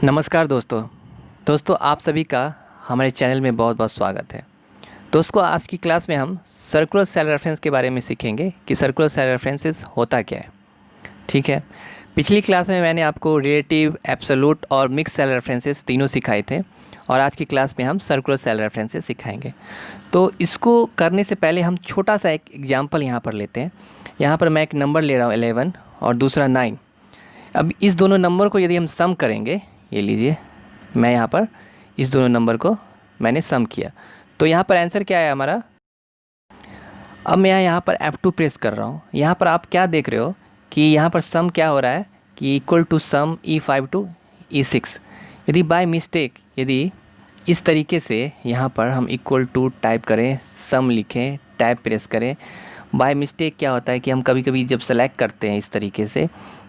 नमस्कार दोस्तों आप सभी का हमारे चैनल में बहुत बहुत स्वागत है। दोस्तों आज की क्लास में हम सर्कुलर सेल रेफरेंस के बारे में सीखेंगे कि सर्कुलर सेल रेफरेंसेस होता क्या है। ठीक है, पिछली क्लास में मैंने आपको रिलेटिव, एब्सोल्यूट और मिक्स सेल रेफरेंसेस तीनों सिखाए थे और आज की क्लास में हम सर्कुलर सेल रेफरेंसेस सिखाएंगे। तो इसको करने से पहले हम छोटा सा एक एग्जाम्पल यहाँ पर लेते हैं। यहाँ पर मैं एक नंबर ले रहा हूँ 11 और दूसरा 9। अब इस दोनों नंबर को यदि हम सम करेंगे, ये लीजिए मैं यहाँ पर इस दोनों नंबर को मैंने सम किया, तो यहाँ पर आंसर क्या है हमारा। अब मैं यहाँ पर F2 प्रेस कर रहा हूँ। यहाँ पर आप क्या देख रहे हो कि यहाँ पर सम क्या हो रहा है कि equal to some E5 to E6। यदि बाय मिस्टेक यदि इस तरीके से यहाँ पर हम इक्वल टू टाइप करें, सम लिखें, टैब प्रेस करें, बाय मिस्टेक क्या होता है कि हम कभी कभी जब सेलेक्ट करते हैं इस तरीके से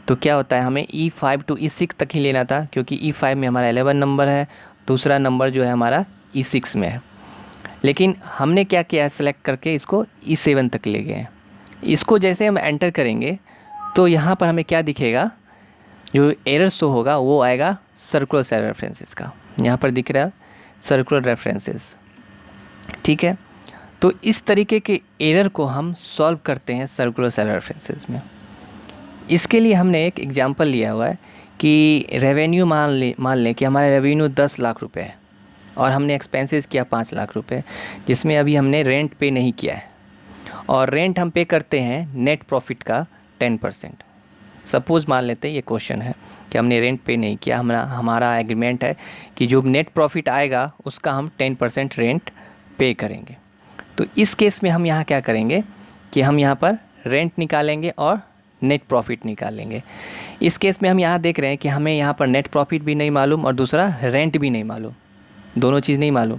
तो क्या होता है, हमें E5 टू E6 तक ही लेना था क्योंकि E5 में हमारा 11 नंबर है, दूसरा नंबर जो है हमारा E6 में है। लेकिन हमने क्या किया है, सेलेक्ट करके इसको E7 तक ले गए हैं। इसको जैसे हम एंटर करेंगे तो यहाँ पर हमें क्या दिखेगा, जो एरर शो होगा वो आएगा सर्कुलर सेल रेफरेंसेस का। यहाँ पर दिख रहा है सर्कुलर रेफरेंसेस। ठीक है, तो इस तरीके के एरर को हम सॉल्व करते हैं सर्कुलर सेल रेफरेंसेस में। इसके लिए हमने एक एग्जांपल लिया हुआ है कि रेवेन्यू मान लें कि हमारा रेवेन्यू 10 लाख रुपए है और हमने एक्सपेंसेस किया 5 लाख रुपए, जिसमें अभी हमने रेंट पे नहीं किया है और रेंट हम पे करते हैं नेट प्रॉफिट का 10%। सपोज़ मान लेते हैं ये क्वेश्चन है कि हमने रेंट पे नहीं किया, हमारा एग्रीमेंट है कि जो नेट प्रॉफिट आएगा उसका हम 10% रेंट पे करेंगे। तो इस केस में हम यहाँ क्या करेंगे कि हम यहाँ पर रेंट निकालेंगे और नेट प्रॉफिट निकालेंगे। इस केस में हम यहाँ देख रहे हैं कि हमें यहाँ पर नेट प्रॉफिट भी नहीं मालूम और दूसरा रेंट भी नहीं मालूम, दोनों चीज़ नहीं मालूम।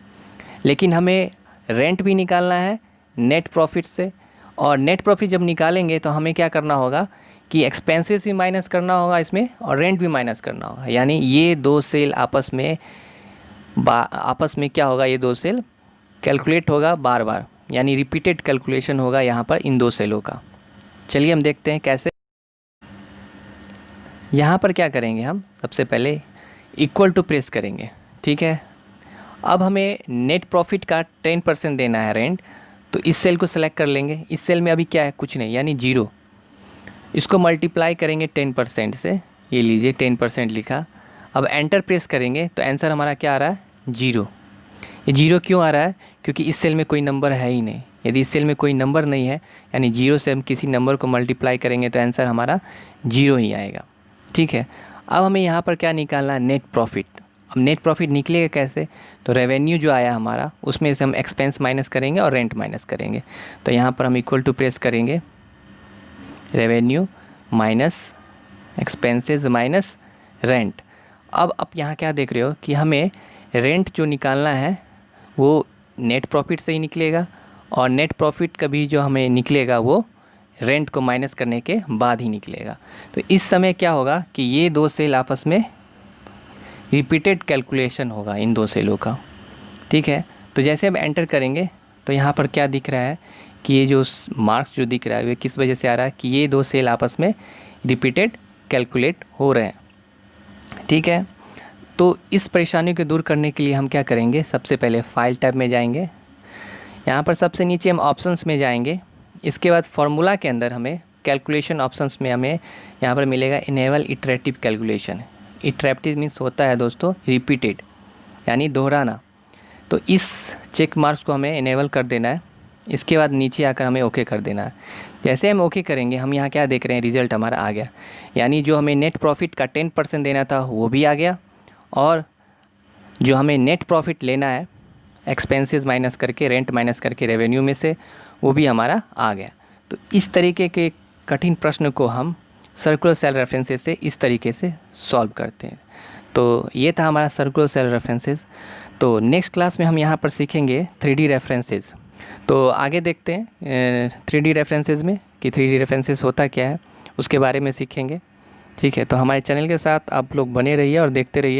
लेकिन हमें रेंट भी निकालना है नेट प्रॉफिट से, और नेट प्रॉफिट जब निकालेंगे तो हमें क्या करना होगा कि एक्सपेंसेस भी माइनस करना होगा इसमें और रेंट भी माइनस करना होगा। यानी ये दो सेल आपस में क्या होगा, ये दो सेल कैलकुलेट होगा बार बार, यानी रिपीटेड कैलकुलेशन होगा यहाँ पर इन दो सेलों का। चलिए हम देखते हैं कैसे। यहाँ पर क्या करेंगे, हम सबसे पहले इक्वल टू प्रेस करेंगे। ठीक है, अब हमें नेट प्रॉफिट का 10% देना है रेंट, तो इस सेल को सेलेक्ट कर लेंगे। इस सेल में अभी क्या है, कुछ नहीं, यानी 0। इसको मल्टीप्लाई करेंगे 10% से, ये लीजिए 10% लिखा। अब एंटर प्रेस करेंगे तो आंसर हमारा क्या आ रहा है, 0। ये 0 क्यों आ रहा है, क्योंकि इस सेल में कोई नंबर है ही नहीं। यदि इस सेल में कोई नंबर नहीं है यानी 0 से हम किसी नंबर को मल्टीप्लाई करेंगे तो आंसर हमारा 0 ही आएगा। ठीक है, अब हमें यहाँ पर क्या निकालना है, नेट प्रॉफिट। अब नेट प्रॉफिट निकलेगा कैसे, तो रेवेन्यू जो आया हमारा उसमें से हम एक्सपेंस माइनस करेंगे और रेंट माइनस करेंगे। तो यहाँ पर हम इक्वल टू प्रेस करेंगे, revenue minus expenses minus rent. अब आप यहाँ क्या देख रहे हो कि हमें रेंट जो निकालना है वो नेट प्रॉफिट से ही निकलेगा और नेट प्रॉफिट का भी जो हमें निकलेगा वो रेंट को माइनस करने के बाद ही निकलेगा। तो इस समय क्या होगा कि ये दो सेल आपस में रिपीटेड कैलकुलेशन होगा इन दो सेलों का। ठीक है, तो जैसे हम एंटर करेंगे तो यहाँ पर क्या दिख रहा है कि ये जो मार्क्स जो दिख रहा है वो किस वजह से आ रहा है कि ये दो सेल आपस में रिपीटेड कैलकुलेट हो रहे हैं। ठीक है, तो इस परेशानी को दूर करने के लिए हम क्या करेंगे, सबसे पहले फाइल टैब में जाएंगे। यहाँ पर सबसे नीचे हम ऑप्शंस में जाएंगे। इसके बाद फार्मूला के अंदर हमें कैलकुलेशन ऑप्शंस में हमें यहाँ पर मिलेगा enable iterative calculation. Iterative means होता है दोस्तों रिपीटेड, यानी दोहराना। तो इस चेक मार्क्स को हमें इनेबल कर देना है। इसके बाद नीचे आकर हमें ओके कर देना है। जैसे हम ओके करेंगे हम यहाँ क्या देख रहे हैं, रिज़ल्ट हमारा आ गया। यानी जो हमें नेट प्रॉफिट का 10% देना था वो भी आ गया और जो हमें नेट प्रॉफिट लेना है एक्सपेंसेस माइनस करके, रेंट माइनस करके रेवेन्यू में से, वो भी हमारा आ गया। तो इस तरीके के कठिन प्रश्न को हम सर्कुलर सेल रेफरेंसेस से इस तरीके से सॉल्व करते हैं। तो ये था हमारा सर्कुलर सेल रेफरेंसेस। तो नेक्स्ट क्लास में हम यहाँ पर सीखेंगे 3D रेफरेंसेस। तो आगे देखते हैं 3D रेफरेंसेस में कि 3D रेफरेंसेस होता क्या है, उसके बारे में सीखेंगे। ठीक है, तो हमारे चैनल के साथ आप लोग बने रहिए और देखते रहिए।